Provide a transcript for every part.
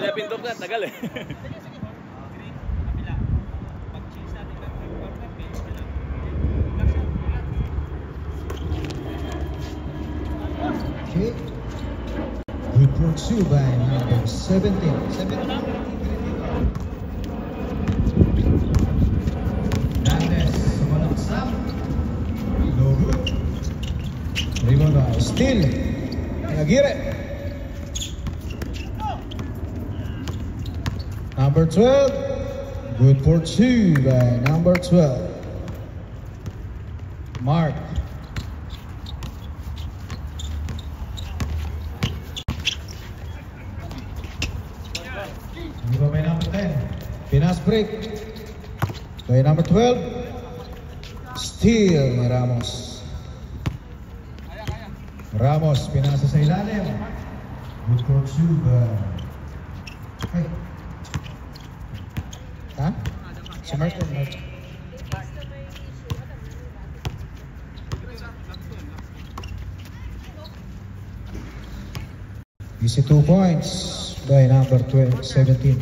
Kaya pinto ka, tagal eh. Okay. Good pursuit by number 17. Dantes, sumalaksak. No good. Rebound by Steele. Aguirre. Number 12. Good pursuit by number 12. Mark. By number 10, Pinas break. By number 12, steal ni Ramos. Ramos, pinasa sa ilalim. Good pursuit by... Hey. Ha? Si Martin. Easy 2 points by number 17.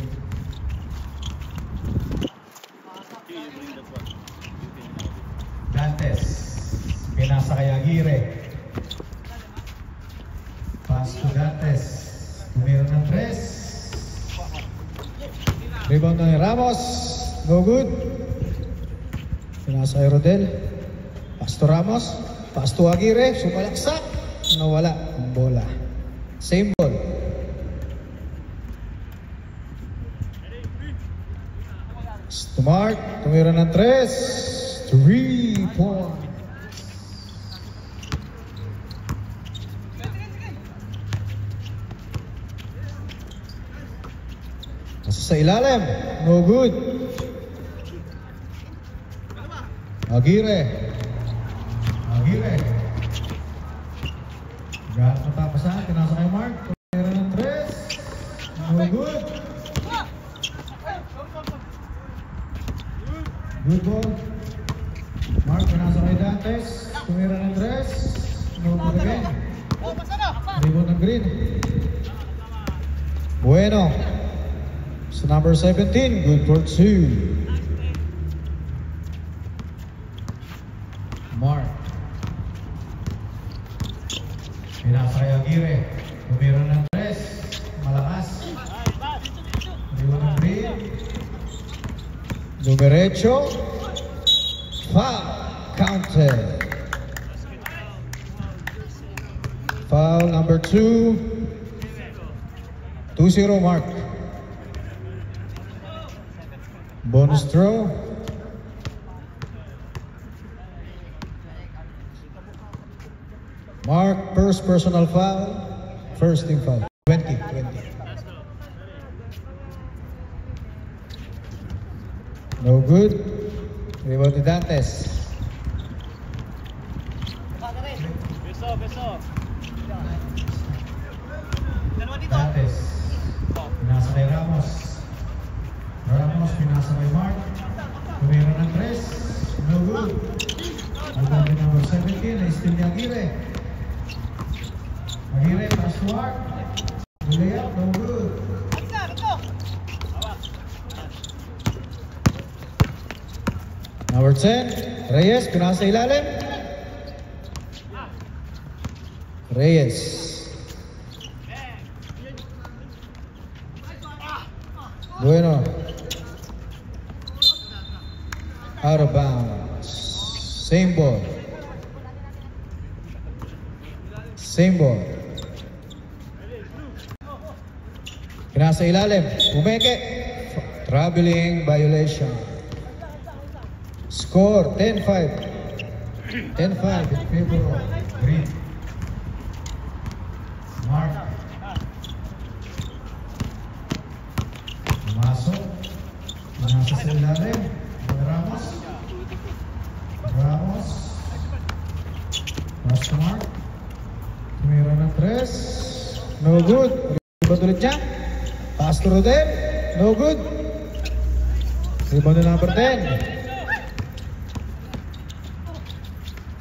Dantes, pinasa kay Aguirre. Pass to Dantes. Tumira ng 3. Rebound na ni Ramos. No good. Pinasa kay Rodel. Pass to Ramos. Pass to Aguirre. Sumalaksak. Nawala ang bola. Same ball. Smart. Tumira ng 3. 3 points. Nasa sa ilalim. No good. Aguirre. Gano'n matapasan. Pinasa kay Mark. Tumira ng 3. No good. Good ball. Mark, pinasa kay Dantes. Tumira ng 3. No good again. Rebound ng Green. Bueno. So number 17, good for 2. Mark. Pinasa kay Aguirre. Tumira ng 3. Malakas. Rebound ng Green. Dumiretso. Foul. Counted. Foul number 2. 2-0 Mark. Bonus throw. Mark, first personal foul. First team foul. 20. No good. Rebound ni Dantes. Dantes. Pinasa kay Ramos. Ramos pinasa kay Mark. Tumira ng 3. No good. Rebound ni number 17. Na-steal ni Aguirre. Aguirre, pass to Mark. Layup, no good. Number 10, Reyes, pinasa ilalim. Reyes. Bueno. Out of bounds. Same ball. Pinasa ilalim. Umeke. Traveling violation. Score 10-5. 10-5 in favor of Green. Mark. Pumasok. Pinasa sa ilalim. Ramos. Pass to Mark. Tumira ng 3. No good. Rebound ulit niya. Pass to Rodel. No good. Rebound na number 10.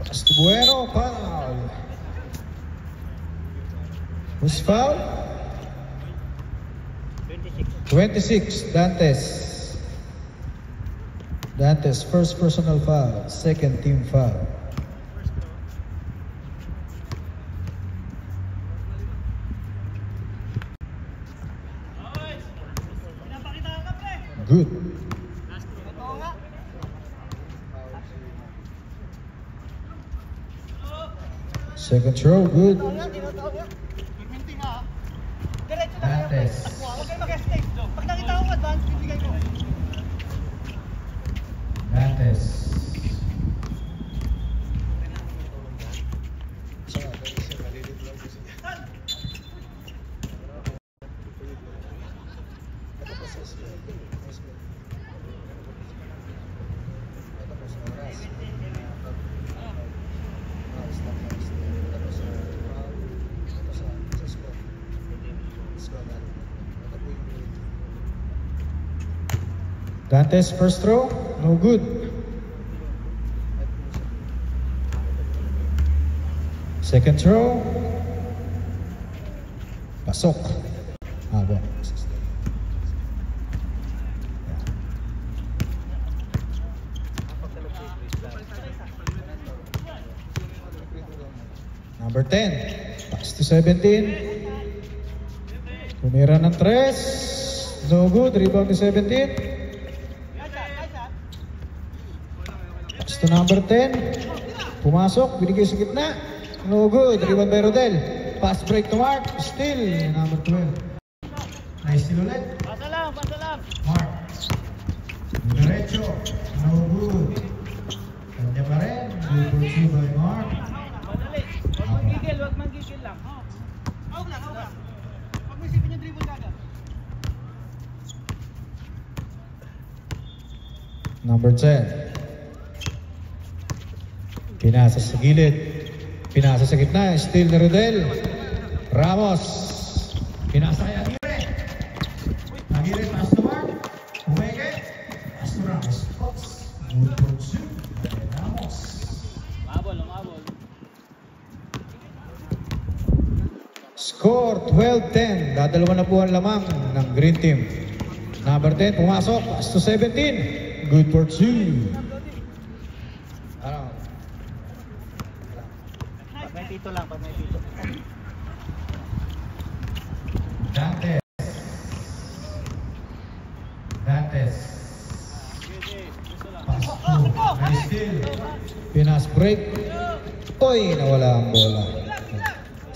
Pass to Bueno. Foul. Who's foul? 26, Dantes. Dantes, first personal foul, second team foul. Good. Second throw, good. Dantes. Pag nakita ko advance, bibigay ko. Dantes. Dantes, first throw, no good. Second throw, pasok. Bon. Number 10, pass to 17. Tumira ng 3, no good, rebound to 17. To number 10, pumasok, binigay sa gitna, no good, rebound by Rodel. Pass break to Mark, still, number 12. Nice steal ulit. Pasa lang. Mark. Diretso, no good. Kanya pa rin, good for 2 by Mark. Madali. Huwag manggigil lang. Huwag lang. Huwag mo isipin yung dribble kagad. Number 10. Pinasa sa gilid. Pinasa sa gitna. Steal ni Rodel. Ramos. Pinasa kay Aguirre. Aguirre, pass to Mark. Umeke. Pass to Ramos. Good for 2 by Ramos. Umabol. Score 12-10. Dadalawa na po ang lamang ng Green Team. Number 10, pumasok. Pass to 17. Good for 2. Pag may pito. Dantes. Pass to. Nice steal. Pinas break. Oy, nawala ang bola.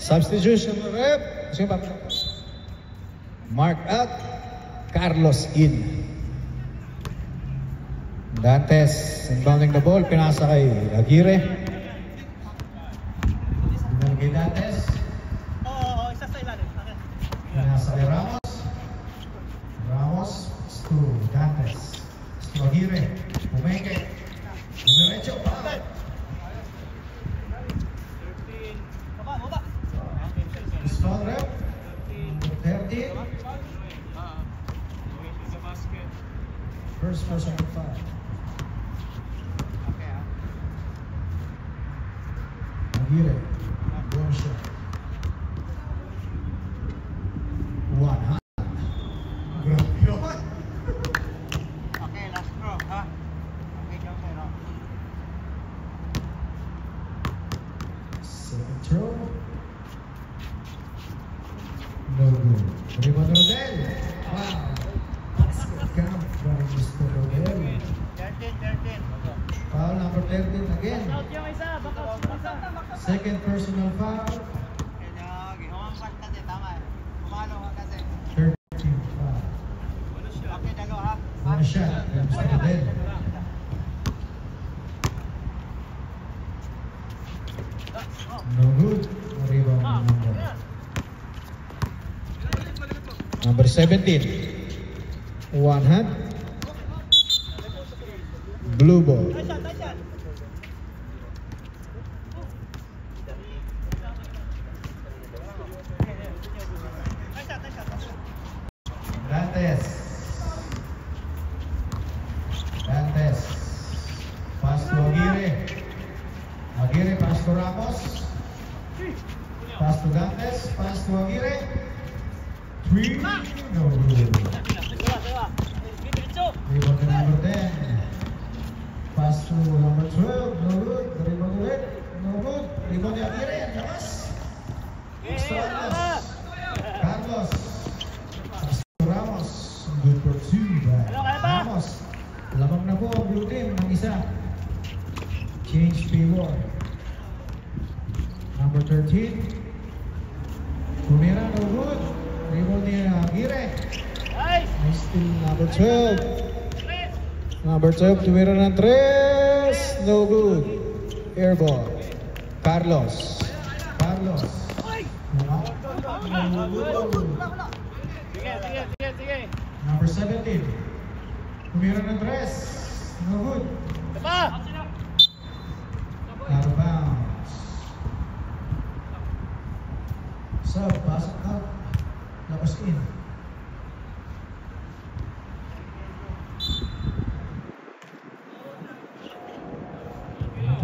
Substitution rep. Sino pa? Mark out. Carlos in. Dantes inbounding the ball. Pinasa kay Aguirre. Binalagay Dantes. Oo, isa sa ilalim. Pinasa kay Ramos. Ramos to Dantes. To Aguirre. Umeke. Diretso. Baba. Stone rep. 13. First person to foul. Aguirre. Long shot. 1 hand. Grabe yun. Okay, last throw, ha? Okay, Joker, no? Second throw. No good. Rebound Rodel. Wow. Basket count by Mr. Rodel. 13. Foul number 13 again. Out yung isa, baka isa. Second personal foul. Kaya, gihawang part kasi, tama. Kumano ka kasi. 13 foul. Okay, dalawa, ha? One shot by Mr. Rodel. No good. Rebound number. Number 17. One hand. Blue ball. Nice shot. Dantes. Pass to Aguirre. Aguirre, pass to Ramos. Pass to Dantes. Pass to Aguirre. 3. No good. Rebound to number 10. Pass to number 12. No good. Rebound ulit. No good. Rebound ni Aguirre. Labas. Carlos. Pass to Ramos. Good for 2 by Ramos. Lamang na po ang blue team ng isa. Change favor. Number 13. Tumira, no good. Rebound ni Aguirre. Nice steal, number 12. Number 12, tumira ng 3. No good. Airball. Carlos. Carlos. No good. Sige. Number 17. Tumira ng 3. No good. Out of bounds. So, pass out. Labas in.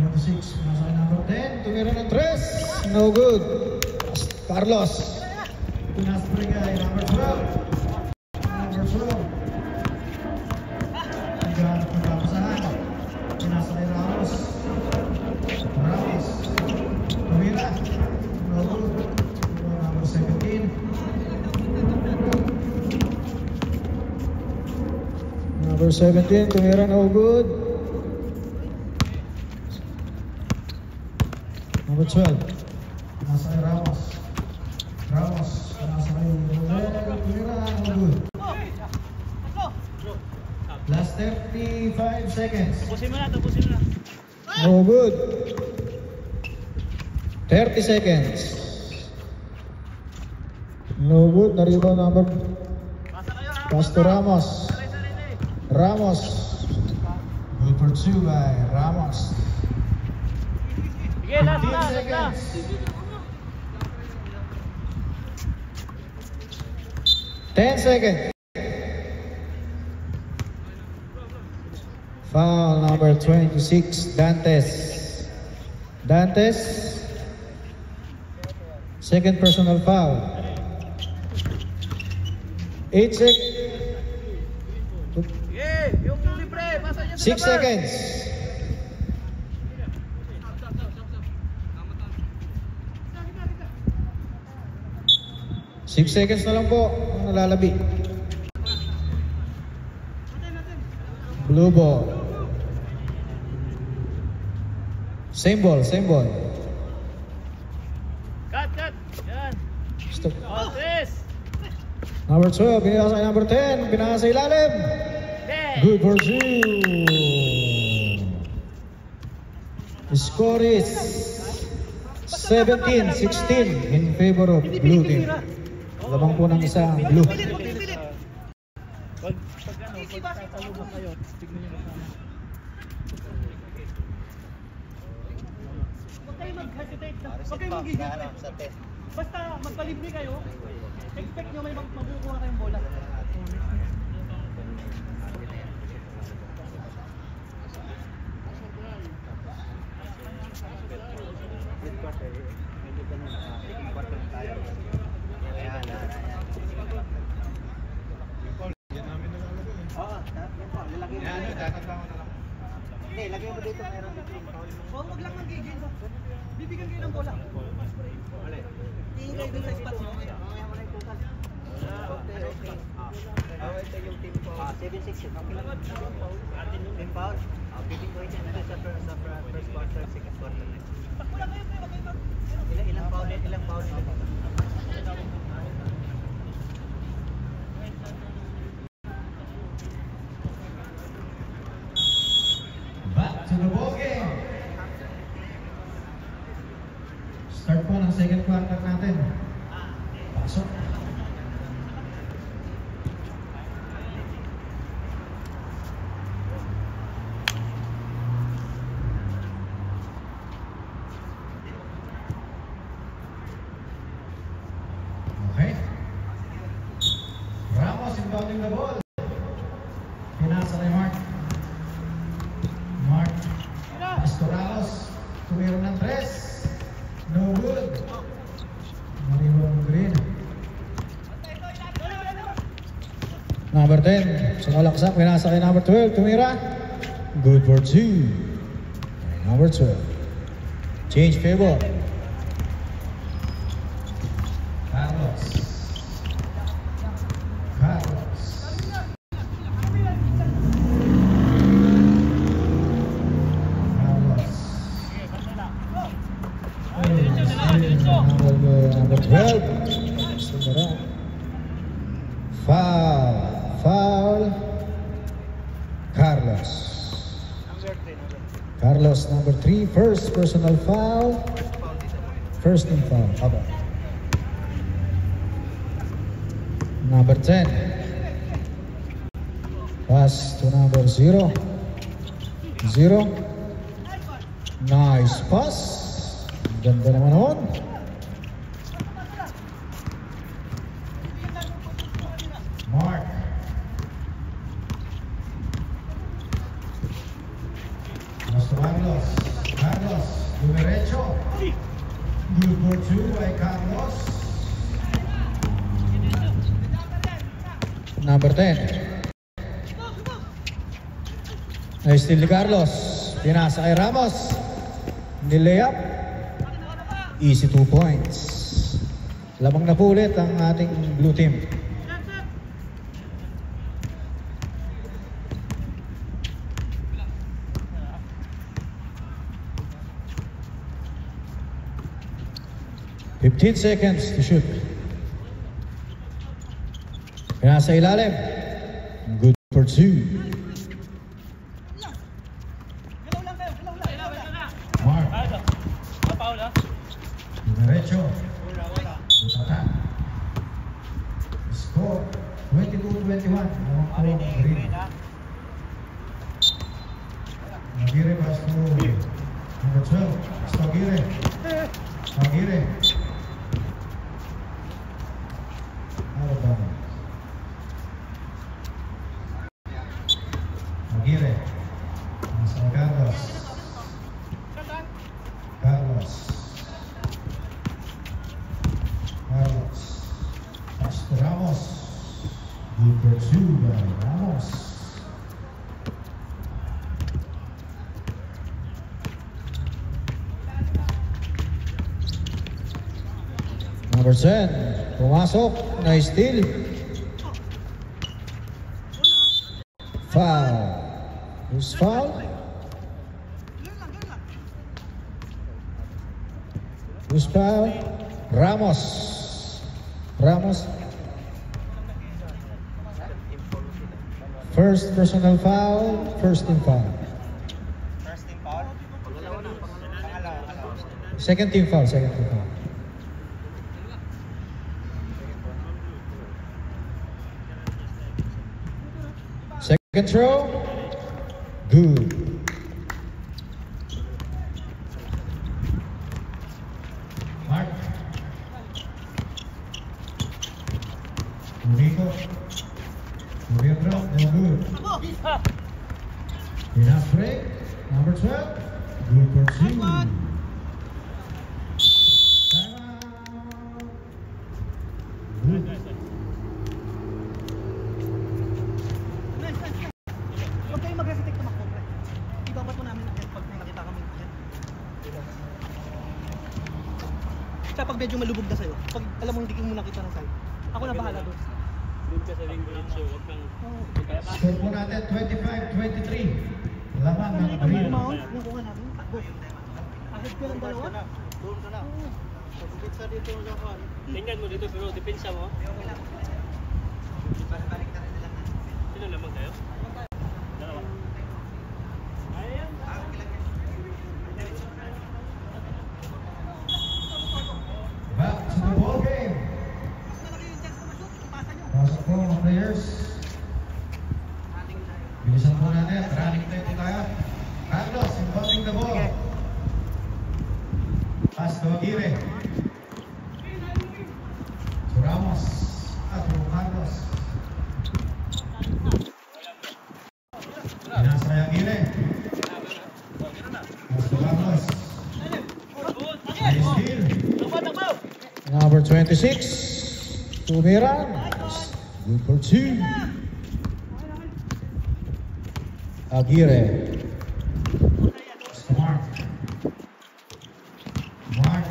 Number 6, nasa number 10. Tumira ng 3. No good. Carlos. Pinas Brigay, number 12. Number 12. Naghanap ng papasahan. Pinasakay Ramos. Ramos. Tumira. No good. Number 17. Number 17, tumira, no good. Number 12, nasa kay Ramos. Ramos, nasa kay Romero, tumira, no good. Last 35 seconds. Tapusin mo na. No good. 30 seconds. No good. Na-rebound number. Pass to Ramos. Ramos. Good for 2 by Ramos. Sige, last 15 na. seconds. Ten seconds. Foul number 26, Dantes. Dantes. Second personal foul. 8 seconds. Yung libre, basa niya 6 seconds. 6 seconds na lang po ang nalalabi. Blue ball. Same ball. Cut. Yan. Stop. All this. Number 12, binasa kay number 10, binasa sa ilalim. Good for 2. Score is 17-16 in favor of blue team. Lamang po ng isa ang blue. Pag tatalubong kayo, tignan nyo kasama. Huwag kayo mag-hesitate. Huwag kayo mag-hesitate. Basta magpalibre kayo, expect nyo may mabukuha kayong bola. Hindi, lagay mo dito meron dito. Huwag lang magigil. Bibigyan kayo ng bola. Tingin kayo dun sa spots mo. Mamaya mo na itukan. Okay. Ito yung team foul. 7-6 yun. Okay lang. Team foul. Bibig ko yun sa first quarter, second quarter. Takbo lang kayo. Ilang foul nito? Back to the ball game. Start po ng second quarter natin. Pasok. Okay. Ramos inbounding the ball. Pinasa kay Mark. Pasto Ramos. Tumira ng 3. No good. Maribong Green. Number 10, sa kalaksak, pinasa kay number 12, tumira. Good for 2. Number 12. Change favor. Carlos. Carlos. Number 12. Tumira. Foul. Carlos. Carlos, number 3, first personal foul. First team foul. Aba. Number 10. Pass to number 0. Nice pass. Ganda naman nun. Mark. Carlos. Carlos. Dumiretso. Good for 2 by Carlos. Number 10. Nice steal ni Carlos. Pinasa kay Ramos. Nilayap. Easy 2 points. Lamang na po ulit ang ating blue team. $15 seconds to shoot. Pinasa ilalim. Good for 2. Mark. Dumiretso. Butata. Score 22-21. Green. Aguirre pass to number 12. Aguirre. Aguirre. Aguirre. Nasa Carlos. Carlos. Pass to Ramos. Good for 2 by Ramos. Number 10. Pumasok. Nice steal. Foul. Who's foul? Who's foul? Ramos. First personal foul. First team foul. Second team foul. Second throw. Good. Mark. Rico. Rico, no good. Enough break. Number 12. Good for 2. Timeout. Good. Huwag kayong mag-hesitate na mag-compre. Ibabat mo namin ang pag may nakita kami. Kaya pag medyo malubog na sa'yo, pag alam mo hindi mo nakita ng side, ako na bahala doon. Doon ka sa ring diretso, huwag kang Score po natin 25-23. Lamang ng Pag may Green. umahon, yung kuha natin, takbo. Ahit ka ng dalawa? doon ka na. Pagpitsa dito sa kan. Tingnan mo dito pero depensa mo. Sino lamang kayo? Dalawa. Ayan. Back to the ball game. Pasok po mga players. Bilisan po natin. Running time po tayo. Carlos, inbounding the ball. Pass to Aguirre. To Ramos. At to Carlos. Pinasa kay Aguirre. Pass to Carlos. Nice steal. Number 26. Tumira. Good for 2. Aguirre. Mark. Mark.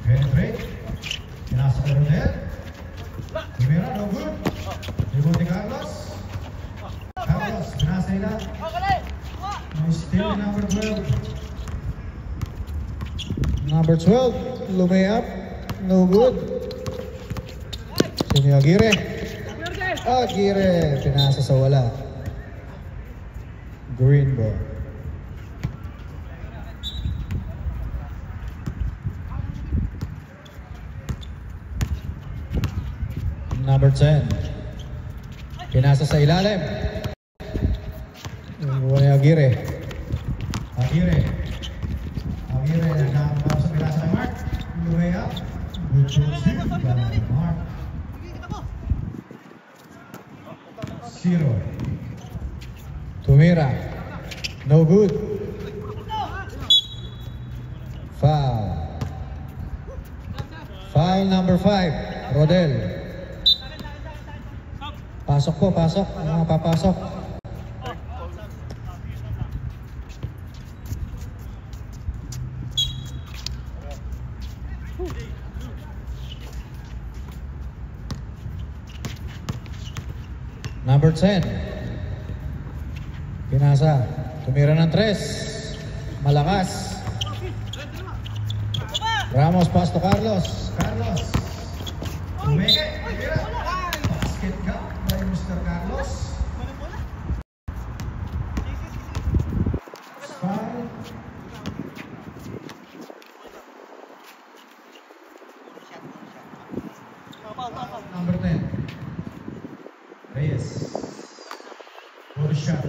Penetrate. Pinasa kay Rodel. Tumira, no good. Rebound ni Carlos. Carlos, pinasa nila. Still number 12. Number 12, lumayap. No good. Sino yung Aguirre? Aguirre, pinasa sa wala. Green ball. Number 10. Pinasa sa ilalim. Yung Aguirre. Aguirre. Aguirre, nagkakaroon sa pinasa kay Mark. Lumayap. Good shoot. Mark. 0. Tumira. No good. Foul. Foul number 5. Rodel. Pasok po, pasok. Mga papasok. Number 10. Pinasa. Tumira ng 3. Malakas. Ramos, pass to Carlos. Carlos. Tumeke. Tumira. Basket ka by Mr. Carlos. Foul. Number 10. Reyes. Good shot.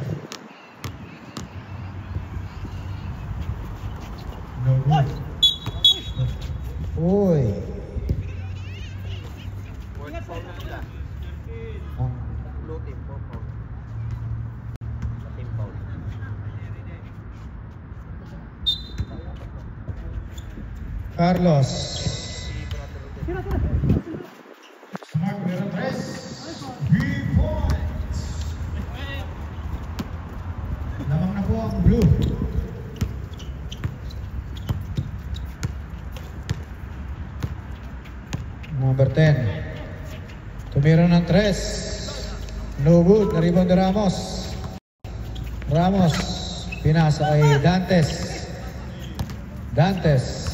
No good. Uy. Ang Carlos. Smart meron 3. 3 points. Lamang na po ang blue. Number 10. Tumira ng 3. No good. Na-rebound ni Ramos. Ramos. Pinasa kay Dantes. Dantes.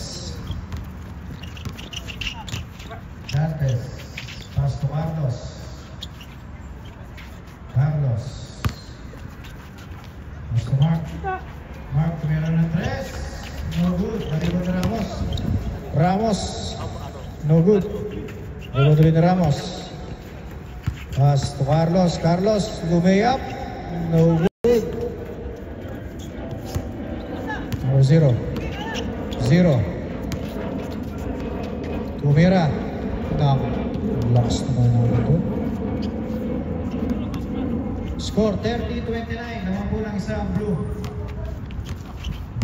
Dantes. Pass to Carlos. Carlos. Pass to Mark. Mark tumira ng 3. No good. Nalibot ni Ramos. Ramos. No good. Rebound ulit ni Ramos. Pass to Carlos. Carlos. Lumayap. No good. Number 0. 0. Tumira. Lakas naman naman ito. Score 30-29. Naman po lang isa ang blue.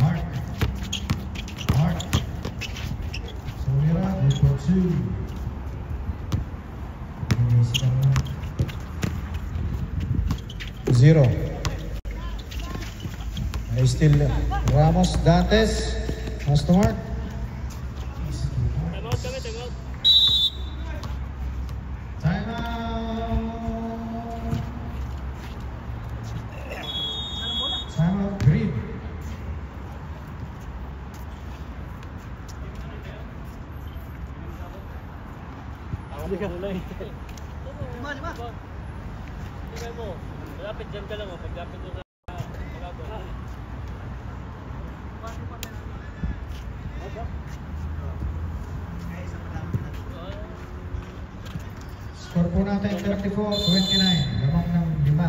Mark. Mark. Sumira. Good for 2. Inis ka naman. 0. Ay still Ramos, Dantes. Pass to Mark. Time out. Time out. Green. Lima. Tingnan mo. Malapit dyan ka lang. Pagdapit mo sa pagkabot. Score po natin 34-29. Lamang ng 5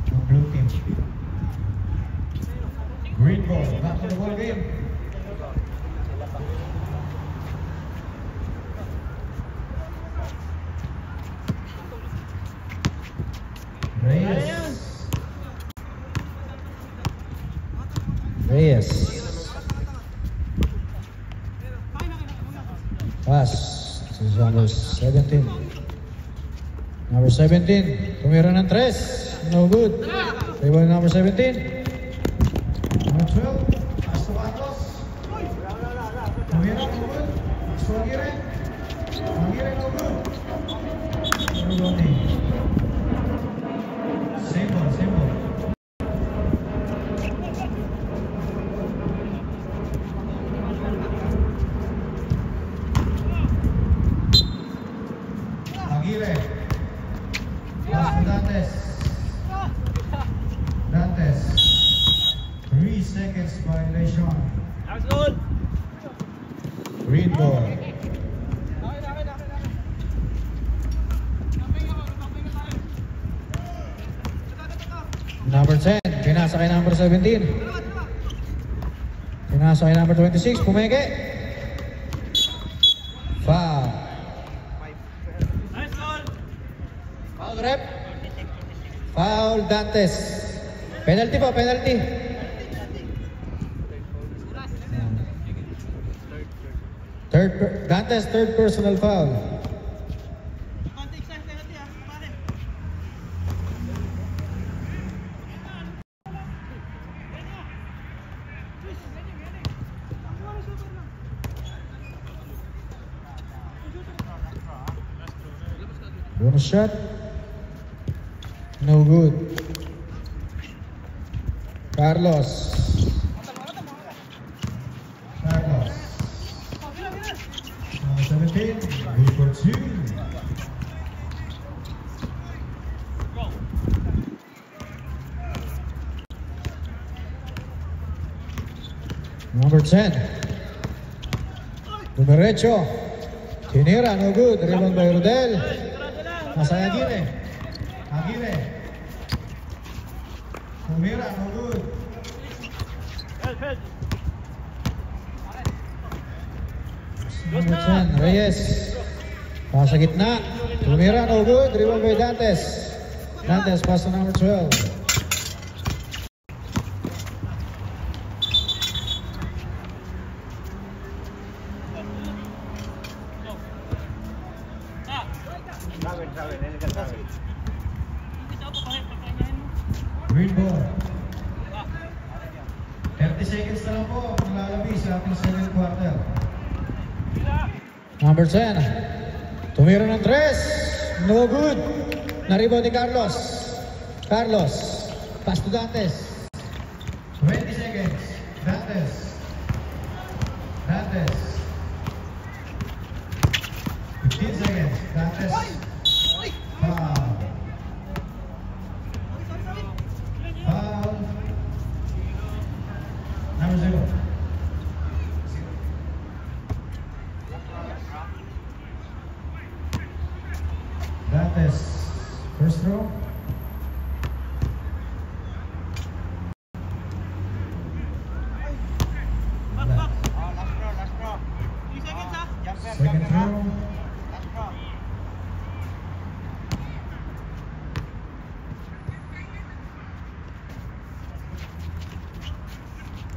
ng blue team. Green ball. Back to the ball game. Reyes. Reyes. Pass to number 17. Number 17. Tumira ng 3. no good. Rebound number 17. Number 12, Astro Carlos. Tumira, no good. Astro Aguirre. Aguirre, no good. Rebounding. Same ball, same ball. Aguirre. Pass to Dantes. Dantes. 3 seconds violation. Axel! Green ball. Number 10, pinasa kay number 17. Pinasa kay number 26, pumeke. Foul. Nice goal! Foul rep. Foul Dantes. Penalty po, penalty. Dantes, third personal foul. Bonus shot. No good. Carlos. Carlos. Number 17, good for 2. Number 10. Dumiretso. Tinira, no good. Rebound by Rodel. Masaya Aguirre. Aguirre. Tumira, no good. Help, help! Number 10, Reyes. Pasa gitna. Tumira, no good. Rebound by Dantes. Dantes, pass to number 12. Green ball. 30 seconds na lang po ang lalabi sa ating second quarter. Number 10. Tumira ng 3. No good. Na-rebound ni Carlos. Carlos. Pass to Dantes. 20 seconds. Dantes. Dantes. 15 seconds. Dantes. Foul. Foul. Number 0. Dantes. First throw. Second throw.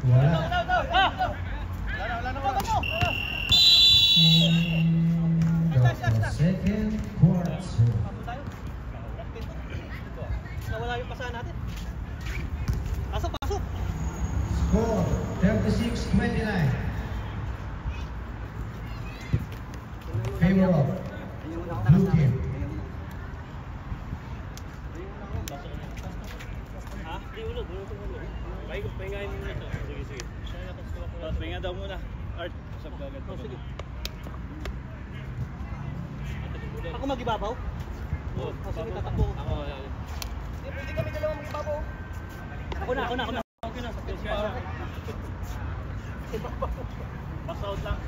Wala. End of the second quarter. Nawala yung pasahan natin. Pasok, pasok! Score 36-29. Favor of blue team. Ha? Di ulo. Pahingahin mo muna ito. Sige. Tapos pahinga daw muna. Art, usap ka agad. Sige. Ako mag-ibabaw? Oo. Sige, tatakbo. Ako. Pwede kami dalawa mag-ibabaw. Ako na. Okay na. Sa place ka. Pass out lang.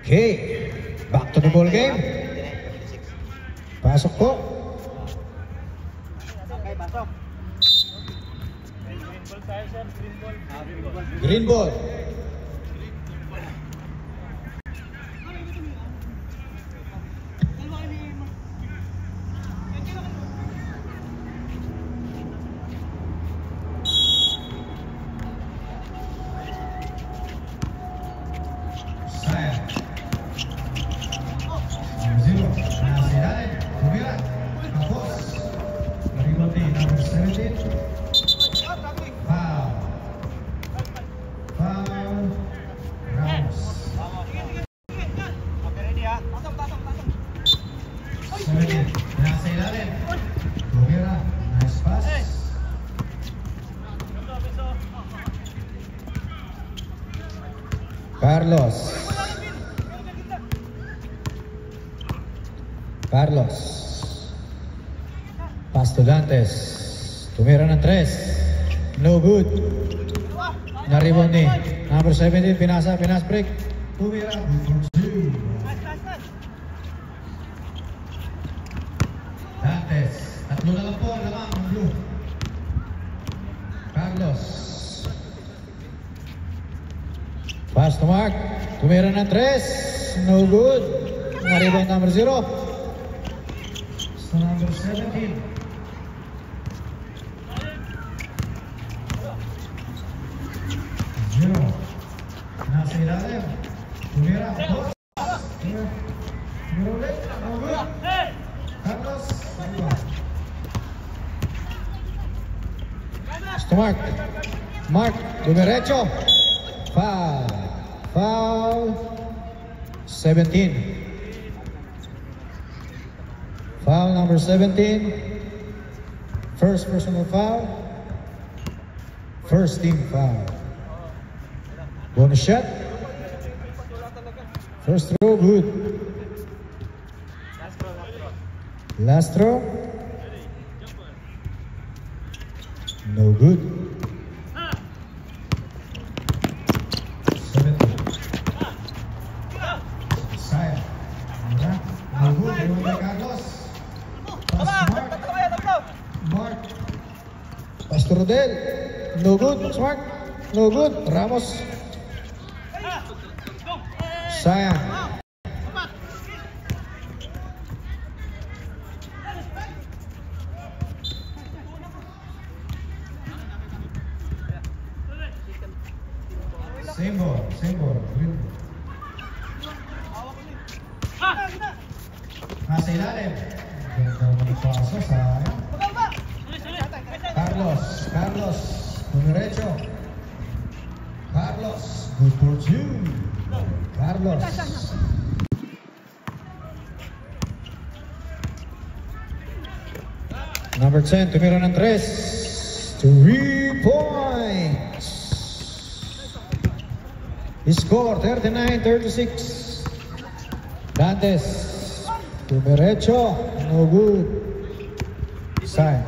Okay. Back to the ball game. Pasok po. Okay, pasok. Green ball tayo, sir. Green ball. Green ball. Carlos. Carlos. Pass to Dantes. Tumira ng 3. No good. Na-rebound ni number 17. Pinasa break. Tumira. Good for 2. Dantes. Tatlo na lang po. Lamang ang blue. Carlos. Pass to Mark. Tumira ng 3. No good. Na-rebound number 0. Sa number 17. Zero. Nasa ilalim. Tumira. Boss. Tumira ulit. No good. Carlos. To Mark. Mark. Dumiretso. Foul. Foul. 17. Foul number 17. First personal foul. First team foul. Bonus shot. First throw, good. Last throw. No good. 17. Sayang. No good. Ayun kay Carlos. Pass Mark. Mark. Pass to Rodel. No good. Smart. No good. Ramos. Sayang. Same ball. Green. Nasa ilalim. Ganda ng paso. Sayang. Carlos. Dumiretso. Carlos. Good for 2. Carlos. Number 10, tumira ng 3. 3 points. Score 39-36. Dantes. Dumiretso. No good. Sayang.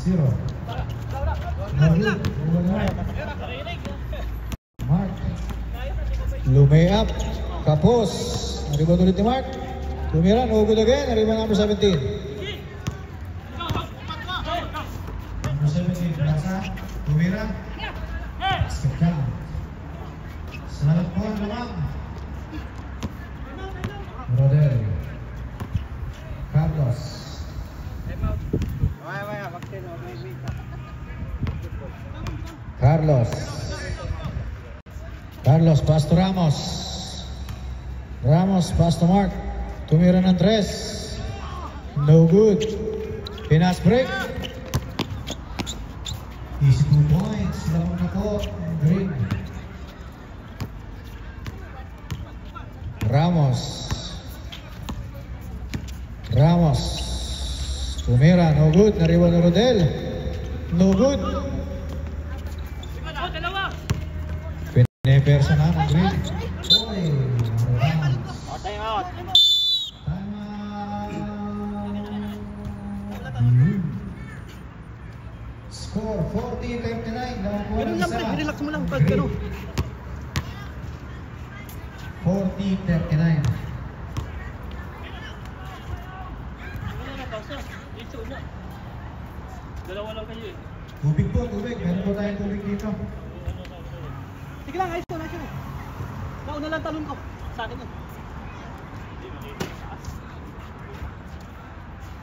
0. No good. Mark. Lumay up. Kapos. Rebound ulit ni Mark. Tumira. No good again. Rebound number 17. Number 17. Nasa. Tumira. Basket count. Sa nalagpuan naman. Rodel. Carlos. Carlos, pass to Ramos. Ramos, pass to Mark. Tumira ng 3. No good. Pinas break. Easy 2 points. Lamang na po. Green. Ramos. Tumira, no good. Nariwan na Rodel. No good. Pinepersa na ng Green. Oy. Ramos. Time out. Tama. Score 40-39. Lamang po Ganun ng lang, isa. pre. Relax mo lang pag ano. 40-39. Dalawa lang kayo eh. Tubig po, tubig. Meron po tayong tubig dito. Sige lang, ayos ko. Nauna lang talon ko. Sa akin yun.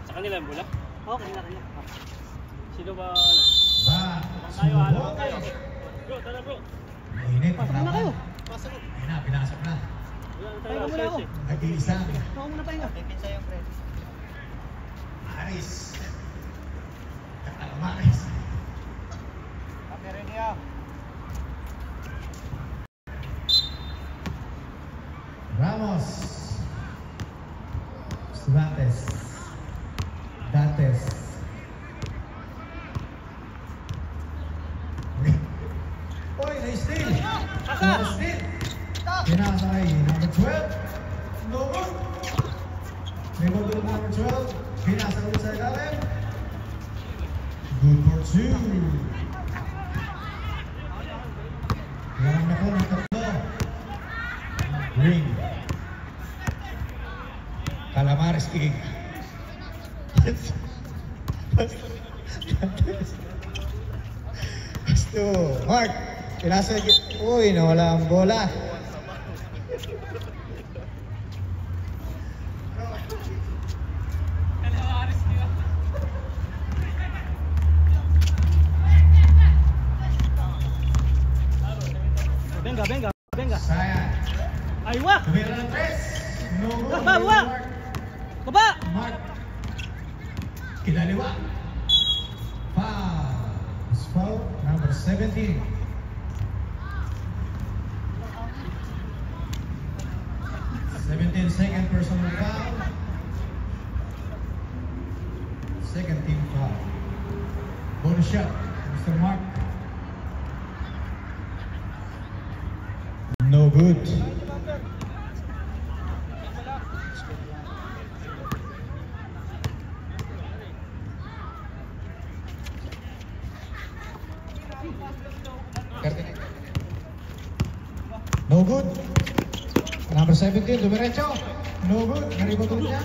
Sa kanila yung bola? Oo, kanila. Sino ba? Ba, Tayo, ano subo. tayo? Bro, tara bro. Mainit. Pasok na kayo. Pasok. Ayun na, pinasok na. Wala na tayo. Tayo muna ako. Nag-iisa. Ako muna pahinga. Pipinsa yung friend. Aris. Maris. Kami rin niya. Ramos. Dantes. Still. Pinasay number 12. No good. Rebound to number 12. Pinasa ulit sa ilalim. Good for 2. Yan na po ng tatlo. Ring. Calamares King. Gusto. Mark. Pinasa. Uy, nawala ang bola. Venga. Sayang. Aywa! Tumira ng 3. No good. Baba! Baba! Mark. Kinaliwa. Foul. It's foul number 17. Second personal foul. Second team foul. Bonus shot, Mr. Mark. No good. No good. Number 17, dumiretso. No good. Naribot ulit niya.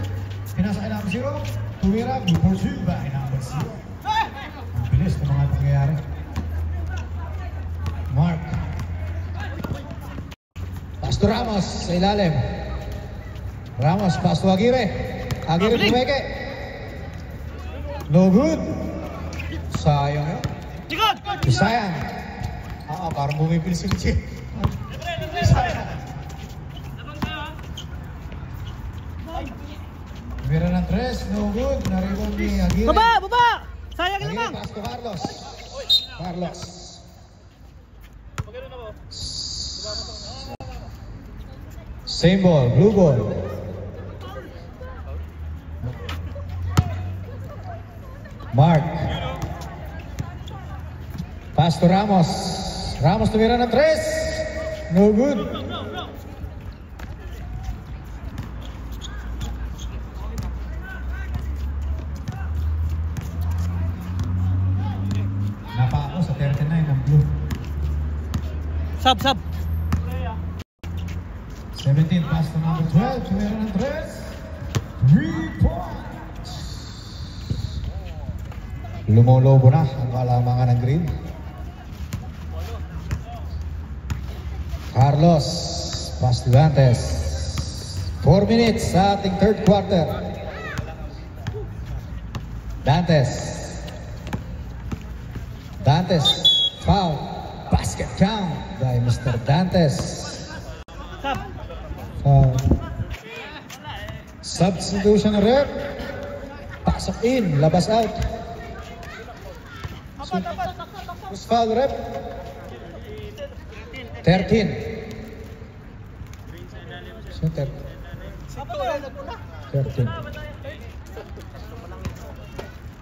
Pinasa kay number 0. Tumira, good for 2 by number 0. Ang bilis ng mga pangyayari. Mark. Pass to Ramos sa ilalim. Ramos, pass to Aguirre. Aguirre tumeke. No good. Sayang yun. Sayang. Parang bumipil si Luchi. Sayang. Mira ng 3, no good. Naribon ni Aguirre. Baba! Sayang Aguirre, naman! pass to Carlos. Carlos. Same ball, blue ball. Mark. Pass to Ramos. Ramos tumira ng 3. No good. Napako sa 39 ng blue. Sub! 17 pass to number 12. Tumira ng 3 points. Lumolobo na ang kalamangan ng green. Carlos. Pass to Dantes. 4 minutes sa ating third quarter. Dantes. Foul. Basket count by Mr. Dantes. Sub! Foul. Substitution rep. Pasok in. Labas out. Who's foul rep? 13. So 13.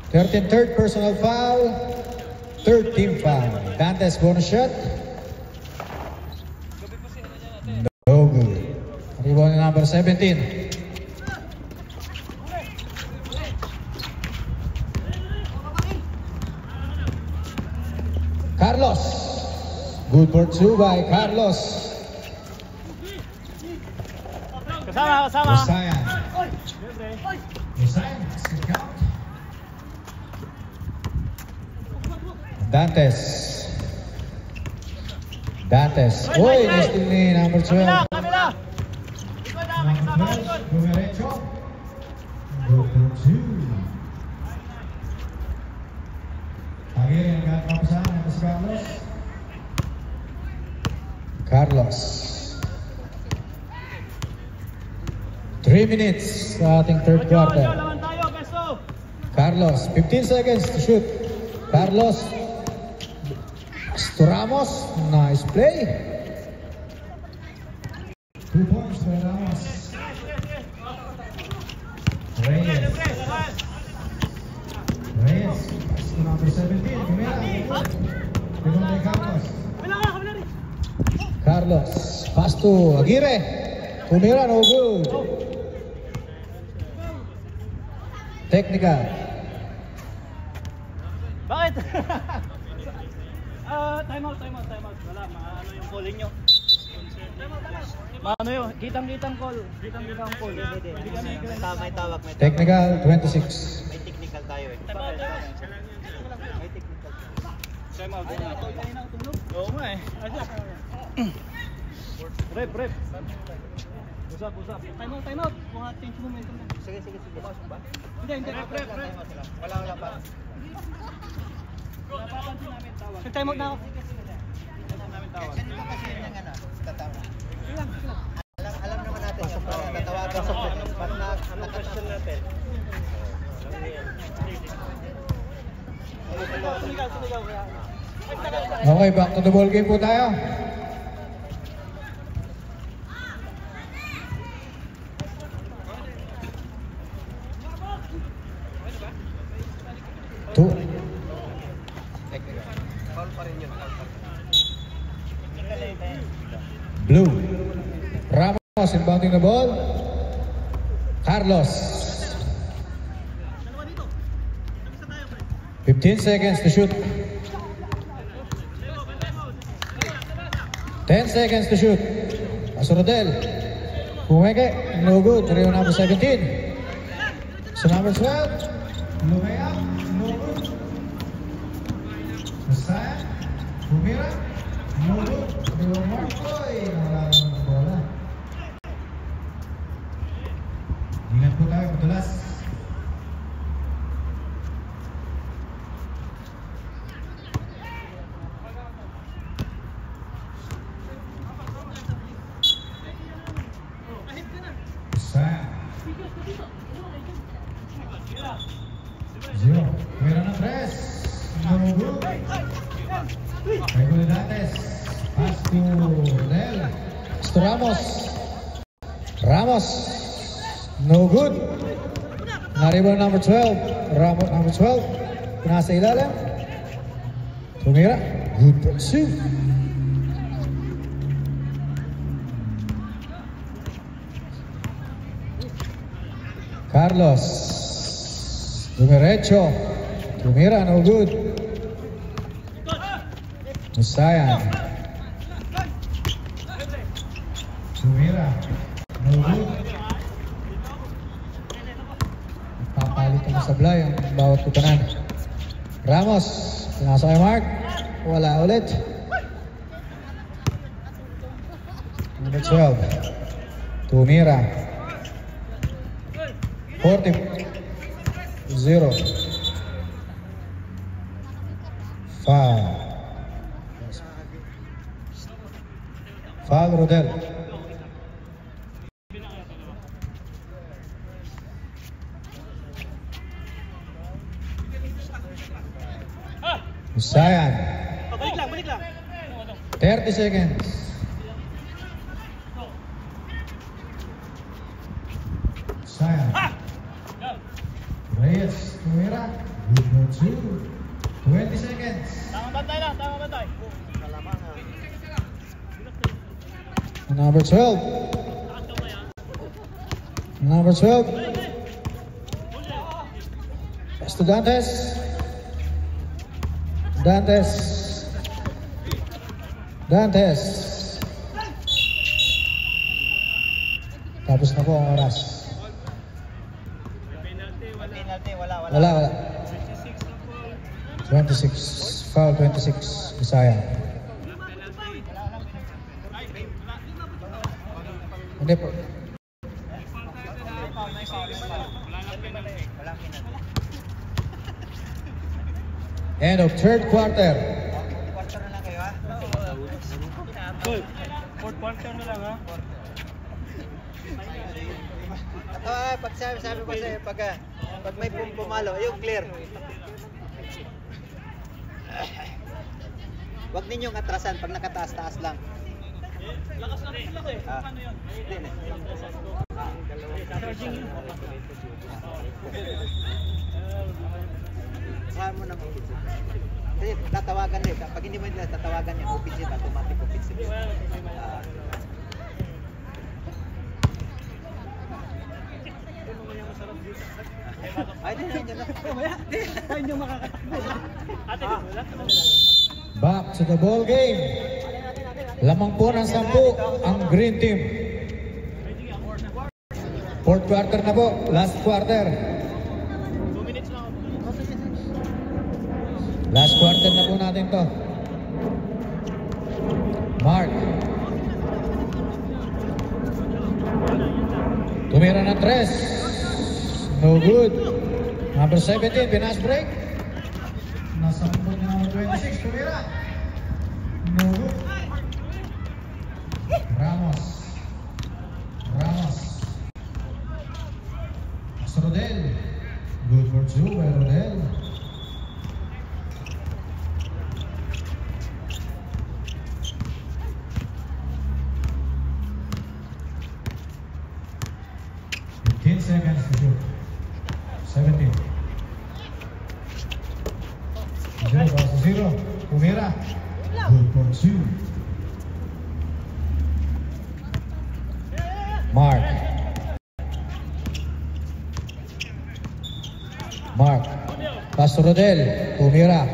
13, third personal foul. Third team foul. Dantes bonus shot. No good. Rebound number 17. Carlos. Good for 2 by Carlos. Kasama! Sayang. Sayang. Basket count. Dantes. Uy, na-steal ni number 12. Kabila! Number 12. Dumiretso. Good for 2. Aguirre nagkakapasahan ng si Carlos. 3 minutes sa ating third quarter. Carlos, 15 seconds to shoot. Carlos. To Ramos. Nice play. 2 points for Ramos. Reyes. To number 17. Kumera. Rebound by Carlos. Carlos. Carlos. Pass to Aguirre. Tumira, no good. Technical. Bakit? Time out. Wala, ano yung calling nyo? Ano yun? Kitang-kitang call. Kitang-kitang call. May tawag. Technical 26. May technical tayo eh. May technical. Time out. Oo nga eh. Rep. Usap. Time out. Kung change momentum na. Sige. Pasok ba? Hindi. Rep. Wala pa. Napapansin namin tawag. Time out na ako. Sino ba kasi yung ano? Tatawa. Alam naman natin yung tatawagan sa pag na-question natin. Sumigaw. Okay, back to the ball game po tayo. Two. Foul pa rin yun. Blue. Ramos inbounding the ball. Carlos. 15 seconds to shoot. 10 seconds to shoot. Asorodel. Humeke. No good. Rio number 17. So number 12. Lumea. No good. Messiah. Humira. No good. Rio Marcoy. Wala ng bola. Ingat po tayo. Madulas. Zero. Meron ng tres. No good. Regulidades. Pass to Del. To Ramos. No good. Naribon number 12. Ramos number 12. Nasa ilalim. Tumira. Good pursuit. Carlos. Dumiretso. Tumira, no good. Messiah. Tumira, no good. Papalit ang sablay ang bawat putanan. Ramos. Pinasa kay Mark. Wala ulit. Number 12. Tumira. 40-0. Foul Rodel. Usayan. Balik lang. 30 seconds. Usayan. Reyes, Tumira. Good for two. 20 seconds. Tama bantay. Number 12. Number 12. Estudiantes. Tapos na po ang oras. Penalty, wala. Wala. 26. Foul 26. Bisaya. Hindi po. End of third quarter. Quarter na lang kayo ha. Fourth quarter na lang ha. Pag sabi ko sa'yo, pag may pumalo, yung clear. Huwag ninyong atrasan pag nakataas-taas lang. Lakas lang sila ko eh. Ano yun? Charging yun. Saan mo naman. Kasi tatawagan din. Pag hindi mo nila tatawagan yung offensive, automatic offensive. Ay, di na. Mamaya, di. Ay, hindi makakatakbo. Back to the ball game. Lamang po ng 10 ang green team. Fourth quarter na po. Last quarter. 2 minutes lang. Last quarter na po natin to. Mark. Tumira ng 3. No good. Number 17, Pinas break. Nasa likod ng number 26, tumira. No good. Ramos. Rodel. Good for 2 by Rodel. Seconds to shoot. 17. 0-0. Pumira. Good for 2. Mark. Pass to Rodel. Pumira.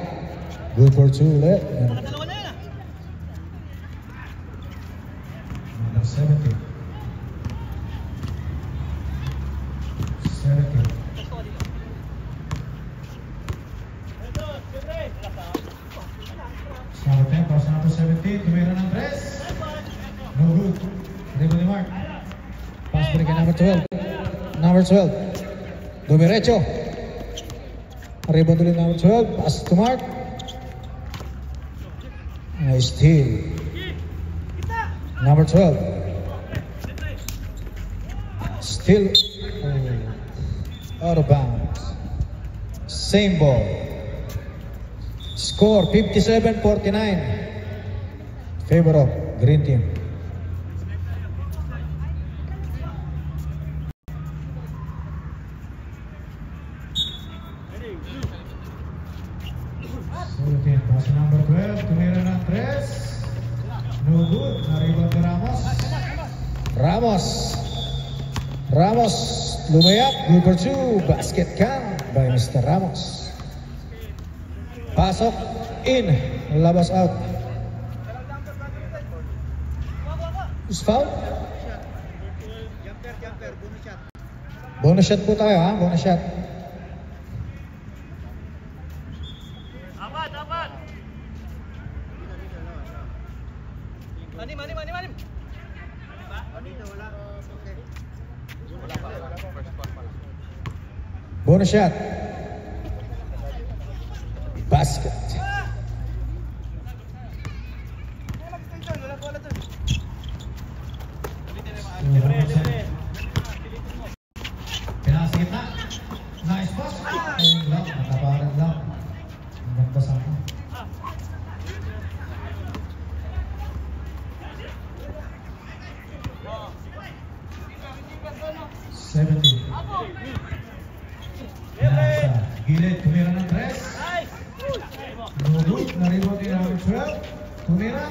Good for 2 ulit. Number 17. Number 17, tumira ng 3. No good. Rebound ni Mark. Pass break kay number 12. Number 12. Dumiretso. Rebound ulit number 12. Pass to Mark. Nice steal. Number 12. Still out of bounds. Same ball. Score 57-49. Favor of green team. Pass number 12, tumira ng 3. No good. Na-rebound ni Ramos. Lumayap. Good for 2. Basket count by Mr. Ramos. Pasok. In. Labas out. Is foul? Jumper, bonus shot. Bonus shot po tayo ha. Bonus shot. Apat. Manim. Dito wala. Okay. Bonus shot. Basket. Pinasigit na. Nice pass. Ayun lang, nataparan lang. Ang ganda sa akin. Pinasa. Gilid, tumira ng 3. No good. Na-rebound ni number 12. Tumira.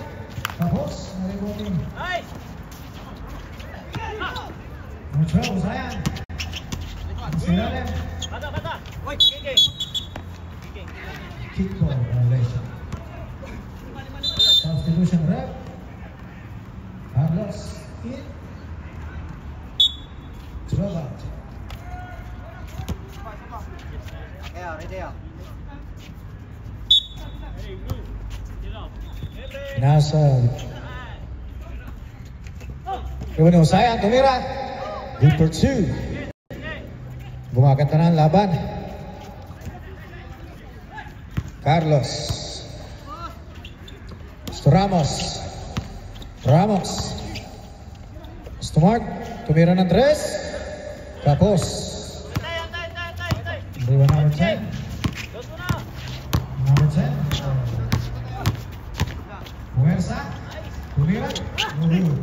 Tapos, na-rebound ni number 12, usayan. Sinalim. Kata. Wait, kicking. Kickball violation. Substitution rep. Carlos in. 12 out. Ready. Nasa. Iwan ni Usayan. Tumira. Good for 2. Gumaganda na ang laban. Carlos. Ramos. Gusto Mark. Tumira ng 3. Tapos. Riwan number 10. Number 10. Puwersa. Tumira. No good.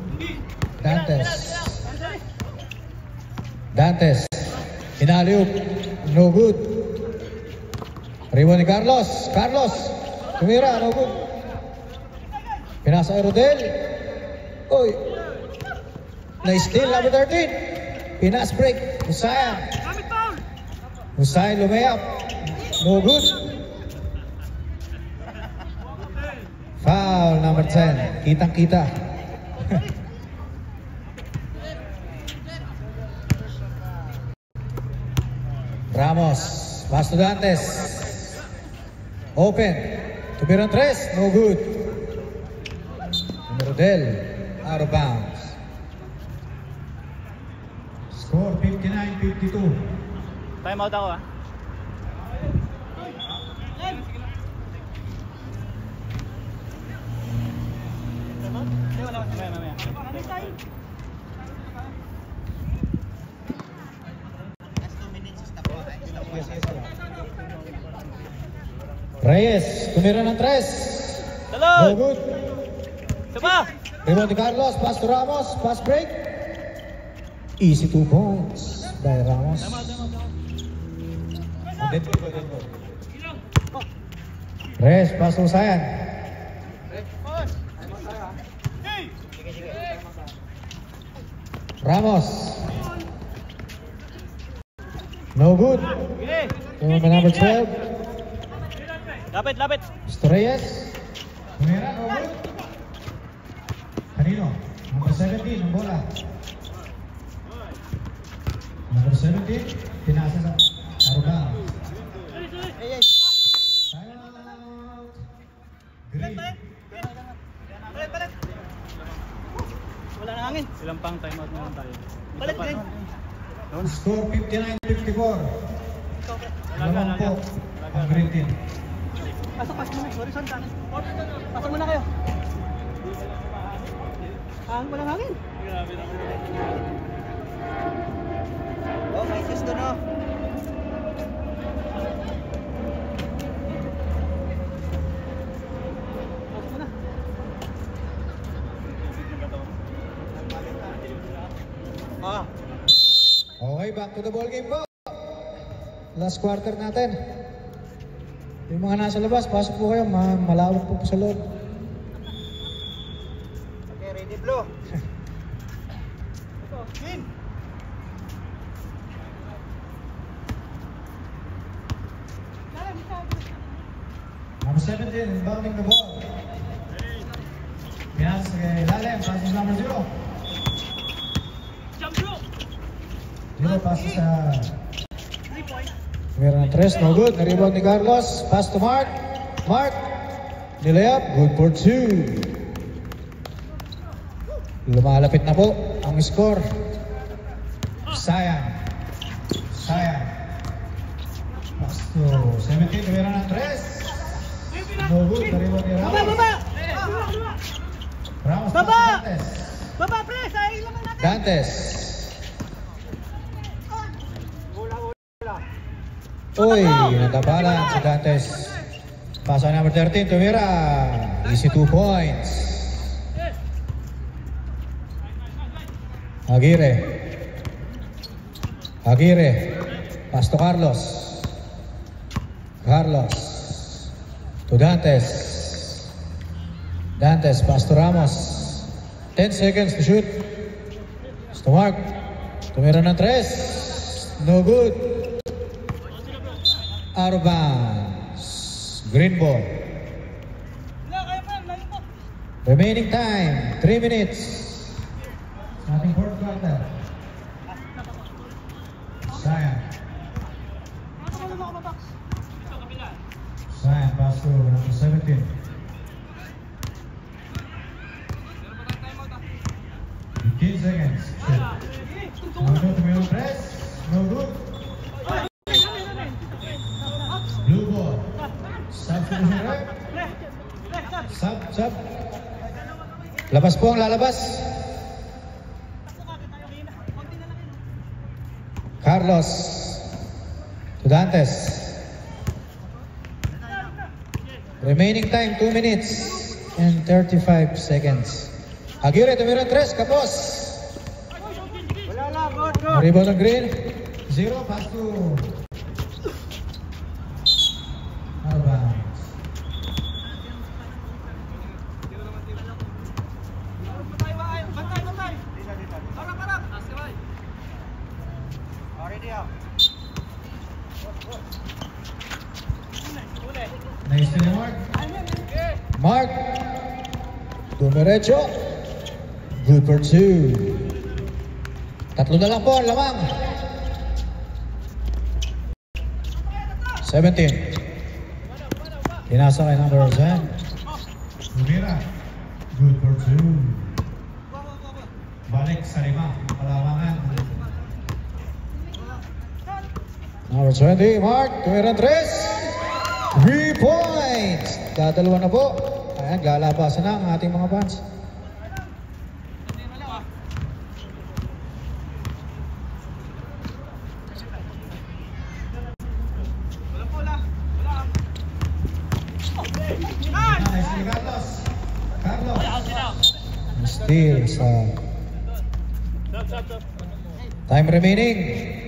Dantes. Inaliup. No good. Riwan ni Carlos. Tumira, no good. Pinasa kay Rodel. Uy. Na-steal, number 13. Pinas break. Husayan. Husayan lumayap. No good. Foul, number 10. Kitang-kita. Ramos. Pass to Dantes. Open. Tumira 3. No good. Rodel. Out of bounds. Score 59-52. Time out ako ah. Reyes, tumira ng 3. No Talon! good. Saba! Rebound ni Carlos, pass to Ramos, pass break. Easy 2 points by Ramos. Reyes, pass to Husayan. Ramos. No good. Number 12. Lapit, lapit! Mr. Reyes. Tumira, no good. Kanino? Number 17, ang bola. Number 17, pinasa sa Arubang. Timeout. Green. Wala na hangin. Ilang pang time out naman tayo. Balik, Green. Score 59-54. Lamang po ang Green Team. Pasok muna. Horizontal. Pasok muna kayo. Walang hangin. Grabe naman. Oh, may sis doon oh. Pasok muna. Ah. Okay, back to the ball game po. Last quarter natin. Yung mga nasa labas, pasok po kayo. Malawak po sa loob. Okay, ready blue. Green. Number 17, inbounding the ball. Pinasa kay Lalem, passes number 0. Jump bro! 0 passes sa... Meron ng 3, no good. Na-rebound ni Carlos. Pass to Mark. Mark. Nilayap. Good for 2. Lumalapit na po ang score. Sayang. Sayang. Pass to 17, meron ng 3. No good, na-rebound ni Ramos. Baba! Ramos, Baba! pass to Dantes. Baba, pre! Sayang naman natin! Dantes. Uy, natabalan si Dantes. Pasa number 13, tumira. Easy 2 points. Aguirre. Aguirre. Pass to Carlos. Carlos. To Dantes. Dantes, pass to Ramos. 10 seconds to shoot. Pass to Mark. Tumira ng 3. No good. Out of bounds. Green ball. Remaining time, 3 minutes. Ating fourth quarter. Sayang. Sayang, pass to number 17. 15 seconds. Shoot. No good, mayroong 3. No good. Blue ball. Substitution right. Sub. Labas po ang lalabas. Carlos. To Dantes. Remaining time, 2 minutes and 35 seconds. Aguirre, tumira 3, kapos. Wala lang, go! Rebound ng Green. 0, pass to... Out of bounds. Na-steal ni Mark. Mark. Dumiretso. Good for 2. Tatlo na lang po ang lamang. 17. Pinasa kay number 10. Tumira. Good for 2. Balik sa 5. Palawangan. Number 20, Mark. Tumira 3. 3 points. Dadalawa na po. Ayan, galabasan na ang ating mga fans. Still sa time remaining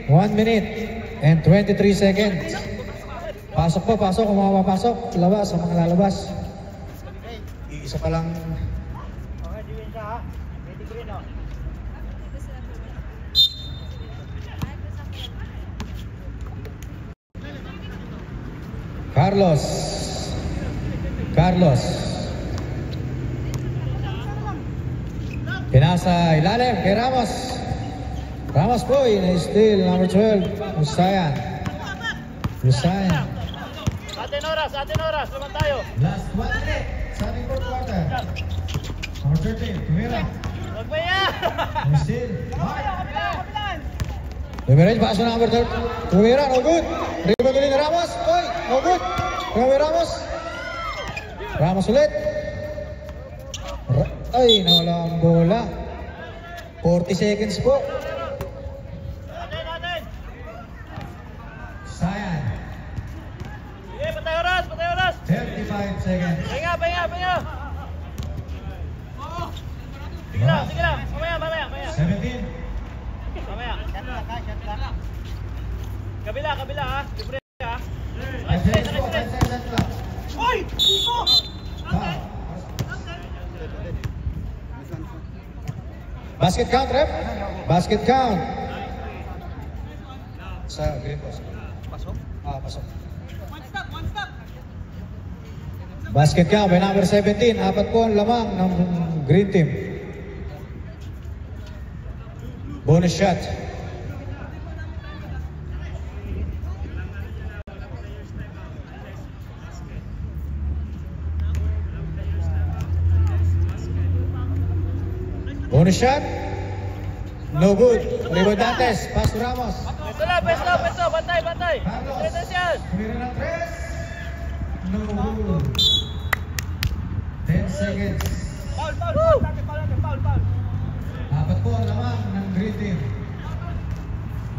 1 minute and 23 seconds. Pasok po, pasok kung makapapasok. Labas sa mga lalabas. Isa pa lang. Carlos. Pinasa ilalim kay Ramos. Ramos po, in-steal number 12. Husayan. Atin oras, naman tayo. Last 1 minute sa ating fourth quarter. Number 13, Tumira. Huwag ba yan? Still, Mark. Dumiretso paso number 13. Tumira, no good. Rebound ulit ni Ramos. Oy, no good. Grabe Ramos. Ramos ulit. Ay, nawala ang bola. 40 seconds po. Atin. Sayan. Sige, patay oras. 35 seconds. Pahinga. Sige lang. Mamaya. 17. Mamaya. Kabila ha. Libre ha. 5 seconds po. 5 seconds lang. Oy! Iko! Foul. Basket count, ref. Basket count. Sa green post. Pasok? Pasok. One stop! Basket count by number 17. Apat po ang lamang ng green team. Bonus shot. Bonus shot. No good. Rebound Dantes. Pass to Ramos. Peso. Bantay. Carlos. Detention. Tumira ng 3. No good. 10 seconds. Foul! Apat po ang lamang ng green team.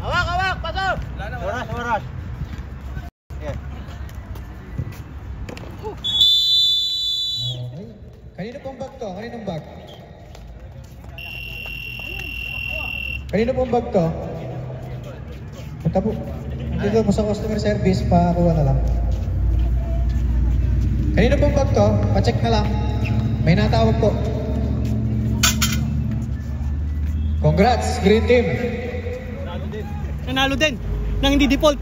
Hawak, pasok. Oras. Okay. Kanino pong bag to? Kanino pong bag to? Punta po. Dito mo sa customer service, pakuha na lang. Kanino pong bag to? Pa-check na lang. May natawag po. Congrats, green team. Nanalo din. Nang hindi default.